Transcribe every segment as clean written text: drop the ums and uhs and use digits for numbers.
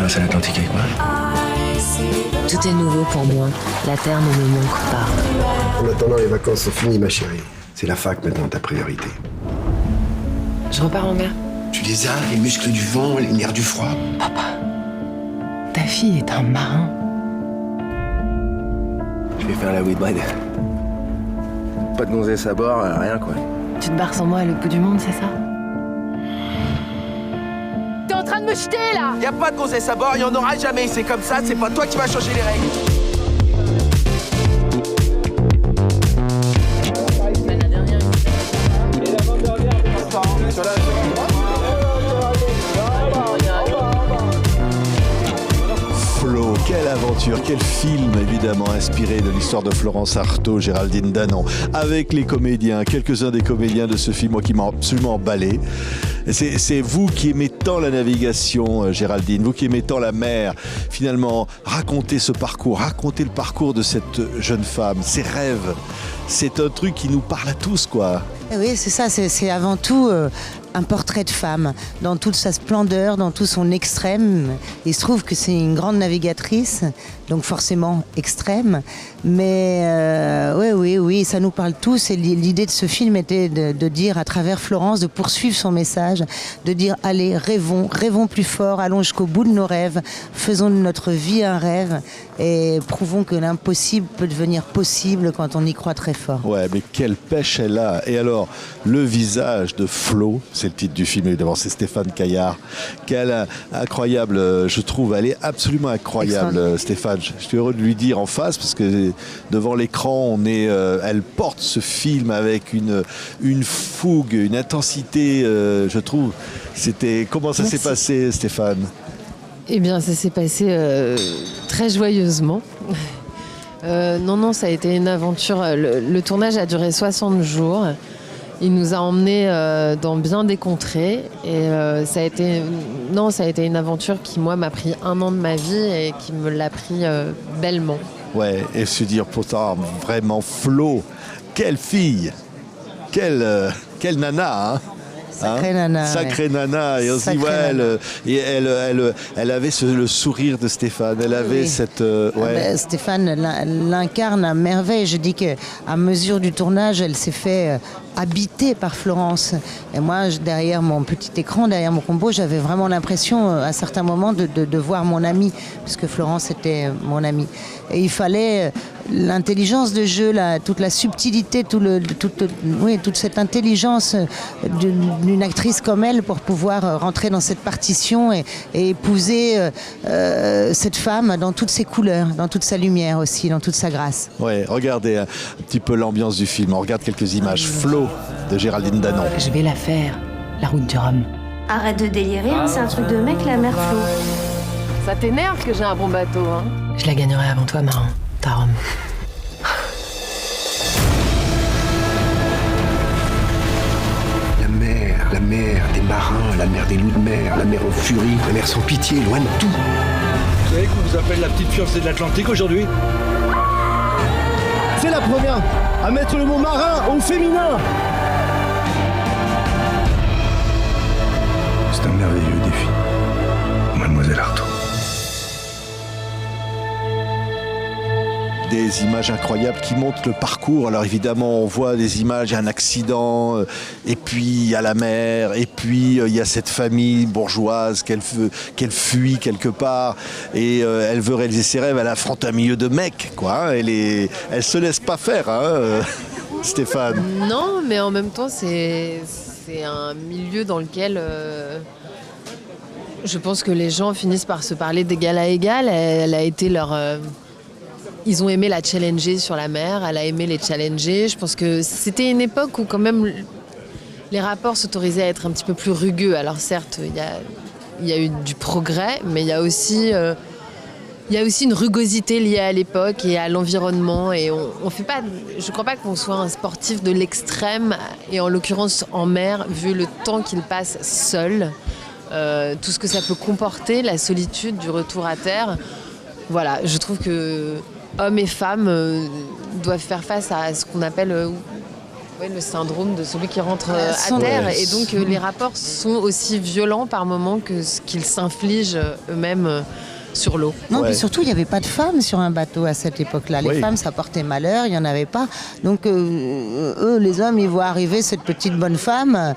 traverser l'Atlantique avec moi? Tout est nouveau pour moi. La terre ne me manque pas. En attendant, les vacances sont finies, ma chérie. C'est la fac maintenant ta priorité. Je repars en mer. Tu les as, les muscles du vent, les nerfs du froid. Papa, ta fille est un marin. Je vais faire la Whitbread. Pas de gonzesse à bord, rien quoi. Tu te barres sans moi à l'autre bout du monde, c'est ça? T'es en train de me jeter là! Y a pas de gonzesse à bord, y en aura jamais, c'est comme ça, c'est pas toi qui vas changer les règles. Flo, quelle aventure, quel film évidemment inspiré de l'histoire de Florence Artaud, Géraldine Danon, avec les comédiens, quelques-uns des comédiens de ce film, moi qui m'a absolument emballé. C'est vous qui aimez tant la navigation, Géraldine, vous qui aimez tant la mer, finalement, racontez ce parcours, racontez le parcours de cette jeune femme, ses rêves. C'est un truc qui nous parle à tous, quoi. Oui, c'est ça, c'est avant tout un portrait de femme, dans toute sa splendeur, dans tout son extrême. Il se trouve que c'est une grande navigatrice, donc forcément extrême. Mais oui, ça nous parle tous. Et l'idée de ce film était de dire à travers Florence, de poursuivre son message, de dire allez, rêvons plus fort, allons jusqu'au bout de nos rêves, faisons de notre vie un rêve et prouvons que l'impossible peut devenir possible quand on y croit très fort. Ouais, mais quelle pêche elle a. Et alors, le visage de Flo, c'est le titre du film, évidemment, c'est Stéphane Caillard. Quelle incroyable, je trouve, elle est absolument incroyable, Stéphane. Je suis heureux de lui dire en face, parce que devant l'écran, elle porte ce film avec une fougue, une intensité, je trouve. Comment ça s'est passé, Stéphane? Eh bien, ça s'est passé très joyeusement. Non, ça a été une aventure. Le tournage a duré 60 jours. Il nous a emmenés dans bien des contrées. Et ça a été une aventure qui, moi, m'a pris 1 an de ma vie et qui me l'a pris bellement. Ouais, et se dire pourtant, vraiment, Flo, quelle fille, quelle nana, hein. Sacrée nana. Sacrée nana. Et on se dit, elle avait le sourire de Stéphane. Elle avait cette. Stéphane l'incarne à merveille. Je dis qu'à mesure du tournage, elle s'est fait habiter par Florence. Et moi, derrière mon petit écran, derrière mon combo, j'avais vraiment l'impression, à certains moments, de voir mon amie, puisque Florence était mon amie. Et il fallait l'intelligence de jeu, toute la subtilité, toute cette intelligence d'une actrice comme elle pour pouvoir rentrer dans cette partition et épouser cette femme dans toutes ses couleurs, dans toute sa lumière aussi, dans toute sa grâce. Ouais, regardez un petit peu l'ambiance du film. On regarde quelques images. Flo de Géraldine Danon. Je vais la faire, la route du Rhum. Arrête de délirer, hein, c'est un truc de mec la mère Flo. Ça t'énerve que j'ai un bon bateau, hein? Je la gagnerai avant toi, Marin. Ta Rome. La mer des marins, la mer des loups de mer, la mer en furie, la mer sans pitié, loin de tout. Vous savez qu'on vous appelle la petite fiancée de l'Atlantique aujourd'hui? C'est la première à mettre le mot marin au féminin. C'est un merveilleux défi, Mademoiselle Artaud. Des images incroyables qui montrent le parcours. Alors évidemment, on voit des images, il y a un accident, et puis il y a la mer, et puis il y a cette famille bourgeoise qu'elle fuit quelque part, et elle veut réaliser ses rêves, elle affronte un milieu de mecs, quoi. Elle se laisse pas faire, hein, Stéphane. Non, mais en même temps, c'est un milieu dans lequel... je pense que les gens finissent par se parler d'égal à égal. Elle a été leur... Ils ont aimé la challenger sur la mer, elle a aimé les challenger. Je pense que c'était une époque où quand même les rapports s'autorisaient à être un petit peu plus rugueux. Alors certes, il y a eu du progrès, mais il y a aussi une rugosité liée à l'époque et à l'environnement. Et on fait pas, je crois pas qu'on soit un sportif de l'extrême, et en l'occurrence en mer, vu le temps qu'il passe seul, tout ce que ça peut comporter, la solitude du retour à terre. Voilà, je trouve que hommes et femmes doivent faire face à ce qu'on appelle Oui, le syndrome de celui qui rentre à Sans- terre. Ouais. Et donc, les rapports sont aussi violents par moments que ce qu'ils s'infligent eux-mêmes sur l'eau. Non, Ouais. puis surtout, il n'y avait pas de femmes sur un bateau à cette époque-là. Les Oui. femmes, ça portait malheur, il n'y en avait pas. Donc, eux, les hommes, ils voient arriver cette petite bonne femme,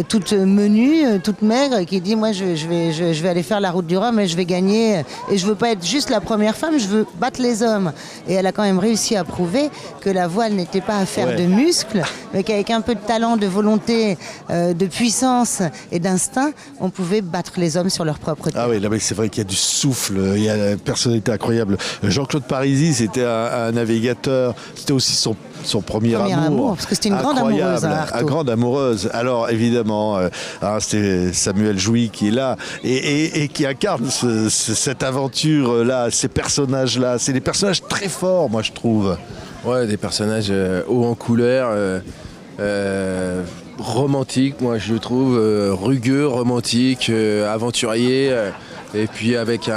toute menue, toute maigre, qui dit, moi, je vais aller faire la route du Rhum et je vais gagner. Et je veux pas être juste la première femme, je veux battre les hommes. Et elle a quand même réussi à prouver que la voile n'était pas affaire Ouais. de muscles, mais qu'avec un peu de talent, de volonté, de puissance et d'instinct, on pouvait battre les hommes sur leur propre terre. Ah oui, là, mais c'est vrai qu'il y a du souffle, il y a une personnalité incroyable. Jean-Claude Parisi, c'était un navigateur, c'était aussi son premier amour. Parce que c'était une grande Incroyable, amoureuse, hein, Artaud. une grande amoureuse. Alors évidemment, c'était Samuel Jouy qui est là et qui incarne cette aventure-là, ces personnages-là. C'est des personnages très forts, moi je trouve. Ouais, des personnages hauts en couleur, romantiques, moi je le trouve, rugueux, romantiques, aventuriers, et puis avec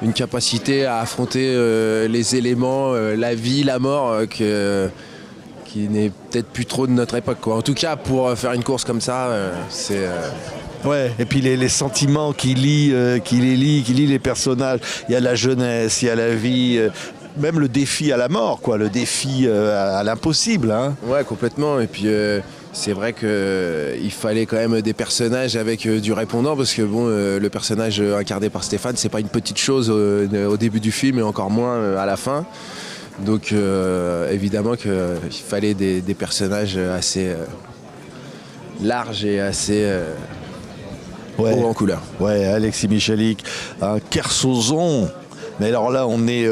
une capacité à affronter les éléments, la vie, la mort, qui n'est peut-être plus trop de notre époque, quoi. En tout cas, pour faire une course comme ça, c'est... Ouais, et puis les sentiments qui lient les personnages. Il y a la jeunesse, il y a la vie, même le défi à la mort, quoi, le défi à l'impossible. Hein. Ouais, complètement. Et puis c'est vrai qu'il fallait quand même des personnages avec du répondant, parce que bon, le personnage incarné par Stéphane, c'est pas une petite chose au début du film et encore moins à la fin. Donc évidemment qu'il fallait des personnages assez larges et assez Ouais. hauts en couleur. Ouais, Alexis Michalik, un Kersozon. Mais alors là, on est...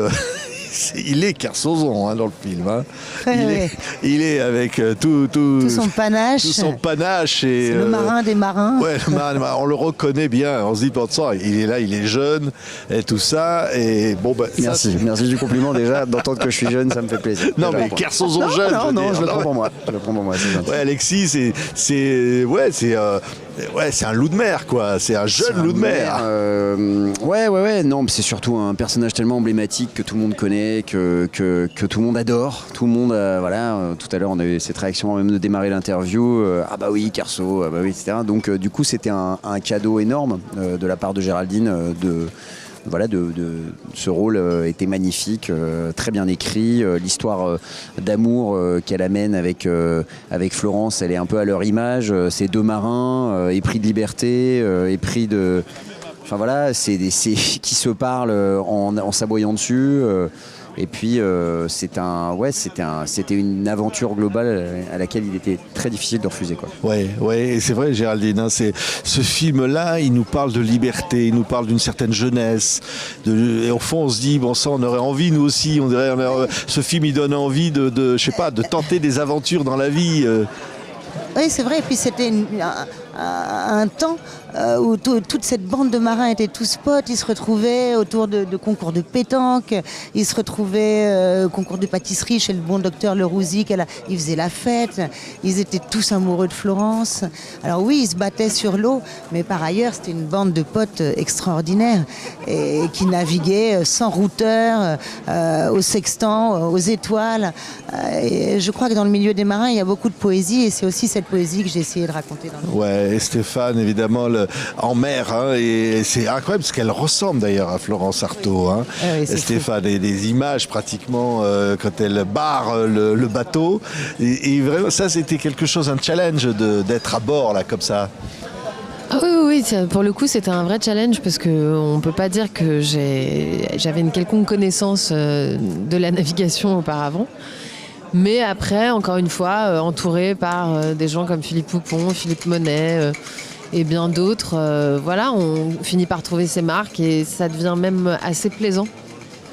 il est Kersozon dans le film. Hein. Ouais. Il est avec tout son panache. Tout son panache. Et, C'est le marin des marins. Ouais, le marin, on le reconnaît bien. On se dit, pour ça, il est là, il est jeune, et tout ça. Et bon, bah, Merci du compliment déjà. D'entendre que je suis jeune, ça me fait plaisir. Non, Déjà, mais pour- Kersozon jeune. Non, veux je dire. le prends pour moi. Je le prends pour moi, c'est gentil. Ouais, Alexis, c'est un loup de mer, quoi. C'est un jeune loup de mer. Ouais. Non, mais c'est surtout un personnage tellement emblématique que tout le monde connaît, que tout le monde adore. Tout le monde, tout à l'heure, on a eu cette réaction même de démarrer l'interview. Ah bah oui, Kerso, ah bah oui, etc. Donc, du coup, c'était un cadeau énorme de la part de Géraldine ce rôle était magnifique, très bien écrit. L'histoire d'amour qu'elle amène avec Florence, elle est un peu à leur image. Ces deux marins épris de liberté, épris de... Enfin voilà, c'est qui se parlent en s'aboyant dessus. Et puis c'était une aventure globale à laquelle il était très difficile de refuser, quoi. Ouais, et c'est vrai, Géraldine, hein, ce film-là, il nous parle de liberté, il nous parle d'une certaine jeunesse. Et au fond, on se dit, bon ça, on aurait envie, nous aussi, ce film, il donne envie de tenter des aventures dans la vie. Oui, c'est vrai. Et puis c'était un temps où toute cette bande de marins étaient tous potes. Ils se retrouvaient autour de concours de pétanque. Ils se retrouvaient au concours de pâtisserie chez le bon docteur Le Rouzy. Ils faisaient la fête. Ils étaient tous amoureux de Florence. Alors oui, ils se battaient sur l'eau, mais par ailleurs, c'était une bande de potes extraordinaires et qui naviguaient sans routeur, au sextant, aux étoiles. Et je crois que dans le milieu des marins, il y a beaucoup de poésie et c'est aussi cette poésie que j'ai essayé de raconter dans le film. Ouais, et Stéphane, évidemment, en mer, hein, et c'est incroyable parce qu'elle ressemble d'ailleurs à Florence Artaud. Hein. Oui, c'est Stéphane, et des images pratiquement quand elle barre le bateau. Et vraiment, ça, c'était quelque chose, un challenge d'être à bord, là, comme ça. Ah oui, pour le coup, c'était un vrai challenge parce qu'on ne peut pas dire que j'avais une quelconque connaissance de la navigation auparavant. Mais après, encore une fois, entouré par des gens comme Philippe Poupon, Philippe Monet et bien d'autres, on finit par trouver ses marques et ça devient même assez plaisant.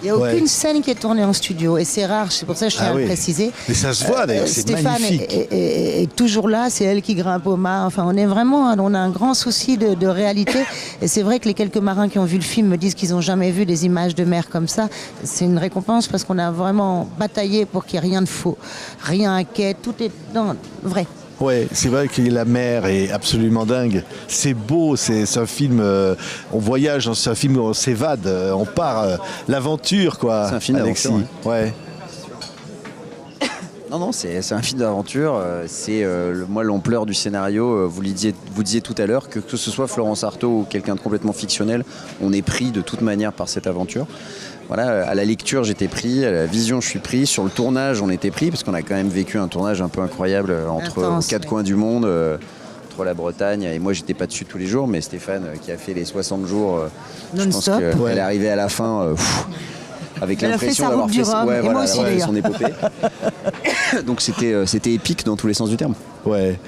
Il n'y a aucune scène qui est tournée en studio et c'est rare, c'est pour ça que je tiens à le préciser. Mais ça se voit d'ailleurs, c'est Stéphane magnifique. est toujours là, c'est elle qui grimpe au mât. Enfin, on a un grand souci de réalité. Et c'est vrai que les quelques marins qui ont vu le film me disent qu'ils n'ont jamais vu des images de mer comme ça. C'est une récompense parce qu'on a vraiment bataillé pour qu'il n'y ait rien de faux, rien à quai, tout est vrai. Ouais, c'est vrai que la mer est absolument dingue. C'est beau, c'est un film. On voyage, c'est un film où on s'évade, on part, l'aventure, quoi. C'est un film Alexis. d'aventure, Ouais. Non, c'est un film d'aventure. Moi, l'ampleur du scénario, vous disiez tout à l'heure, que ce soit Florence Artaud ou quelqu'un de complètement fictionnel, on est pris de toute manière par cette aventure. Voilà, à la lecture, j'étais pris, à la vision, je suis pris. Sur le tournage, on était pris, parce qu'on a quand même vécu un tournage un peu incroyable aux quatre coins du monde, entre la Bretagne. Et moi, j'étais pas dessus tous les jours, mais Stéphane, qui a fait les 60 jours, je pense qu'elle est arrivée à la fin... avec l'impression d'avoir fait son épopée. Donc c'était épique dans tous les sens du terme. Ouais.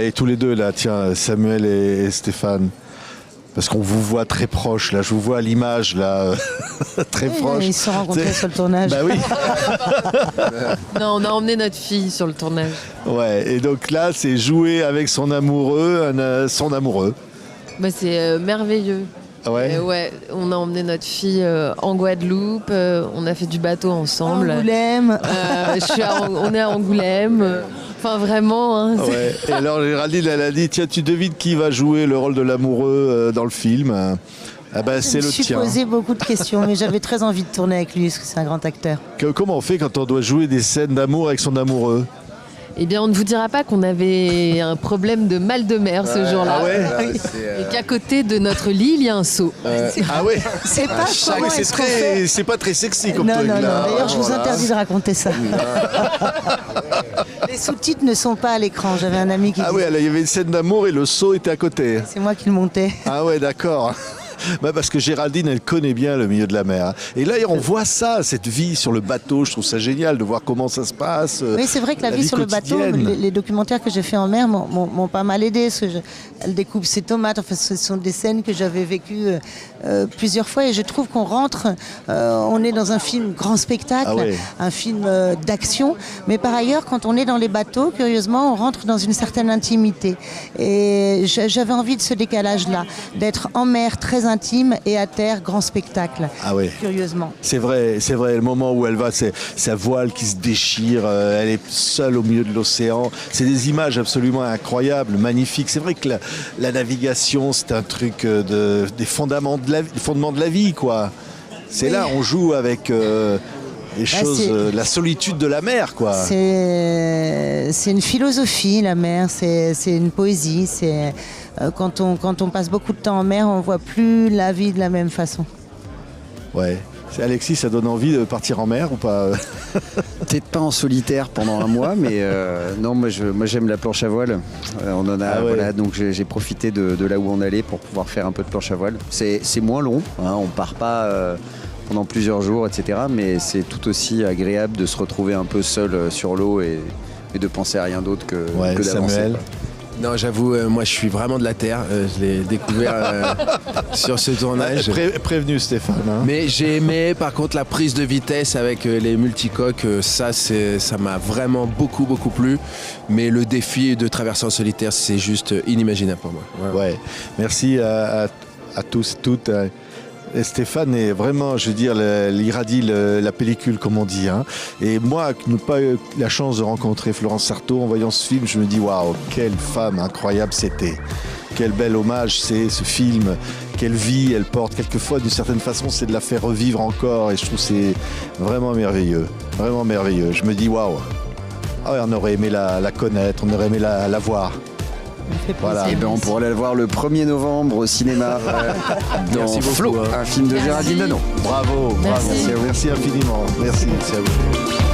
Et tous les deux là, tiens, Samuel et Stéphane. Parce qu'on vous voit très proche, là, je vous vois à l'image, là, très proche. Ils se sont rencontrés sur le tournage. Bah oui. Non, on a emmené notre fille sur le tournage. Ouais, et donc là, c'est jouer avec son amoureux, Bah, c'est merveilleux. Ouais. Ouais, on a emmené notre fille en Guadeloupe, on a fait du bateau ensemble. Angoulême. On est à Angoulême. Enfin, vraiment. Hein, ouais. Et alors, Géraldine, elle a dit, tiens, tu devines qui va jouer le rôle de l'amoureux dans le film. Ah ben, c'est le tien. Je me suis posé beaucoup de questions, mais j'avais très envie de tourner avec lui, parce que c'est un grand acteur. Comment on fait quand on doit jouer des scènes d'amour avec son amoureux ? Eh bien, on ne vous dira pas qu'on avait un problème de mal de mer ce jour-là. Ah ouais. Et qu'à côté de notre lit, il y a un seau. Ah ouais. C'est pas comment est-ce qu'on fait. C'est pas très sexy comme non, truc. Non, là. D'ailleurs, je vous interdis de raconter ça. Les sous-titres ne sont pas à l'écran. J'avais un ami qui Ah ouais, il y avait une scène d'amour et le seau était à côté. C'est moi qui le montais. Ah ouais, d'accord. Bah parce que Géraldine, elle connaît bien le milieu de la mer. Et là, on voit ça, cette vie sur le bateau. Je trouve ça génial de voir comment ça se passe. Oui, c'est vrai que la vie sur le bateau, les documentaires que j'ai fait en mer m'ont pas mal aidé. Elle découpe ses tomates. Enfin, ce sont des scènes que j'avais vécues plusieurs fois. Et je trouve qu'on rentre, on est dans un film grand spectacle, un film d'action. Mais par ailleurs, quand on est dans les bateaux, curieusement, on rentre dans une certaine intimité. Et j'avais envie de ce décalage-là, d'être en mer très intime et à terre grand spectacle. Ah oui. Curieusement. C'est vrai. Le moment où elle va, c'est sa voile qui se déchire, elle est seule au milieu de l'océan. C'est des images absolument incroyables, magnifiques. C'est vrai que la navigation, c'est un truc des fondements de la vie, quoi. C'est là, on joue avec les choses, la solitude de la mer, quoi. C'est une philosophie, la mer. C'est une poésie. Quand on passe beaucoup de temps en mer, on ne voit plus la vie de la même façon. Ouais. Alexis, ça donne envie de partir en mer ou pas? Peut-être pas en solitaire pendant un mois, mais non, moi j'aime la planche à voile. On en a, voilà, donc j'ai profité de là où on allait pour pouvoir faire un peu de planche à voile. C'est moins long, hein, on part pas pendant plusieurs jours, etc. Mais c'est tout aussi agréable de se retrouver un peu seul sur l'eau et de penser à rien d'autre que d'avancer. Samuel. Non, j'avoue, moi je suis vraiment de la terre. Je l'ai découvert sur ce tournage. Prévenu Stéphane. Hein. Mais j'ai aimé par contre la prise de vitesse avec les multicoques. Ça m'a vraiment beaucoup plu. Mais le défi de traverser en solitaire, c'est juste inimaginable pour moi. Ouais. Merci à tous, toutes. Et Stéphane est vraiment, je veux dire, il irradie la pellicule, comme on dit. Hein. Et moi, qui n'ai pas eu la chance de rencontrer Florence Artaud, en voyant ce film, je me dis, waouh, quelle femme incroyable c'était. Quel bel hommage c'est, ce film. Quelle vie elle porte. Quelquefois, d'une certaine façon, c'est de la faire revivre encore. Et je trouve que c'est vraiment merveilleux. Vraiment merveilleux. Je me dis, waouh. Ah ouais, on aurait aimé la connaître, on aurait aimé la voir. Voilà. Et ben on pourra la voir le 1er novembre au cinéma dans Flo, un film de Géraldine Danon. Bravo, merci. Merci infiniment. Merci à vous.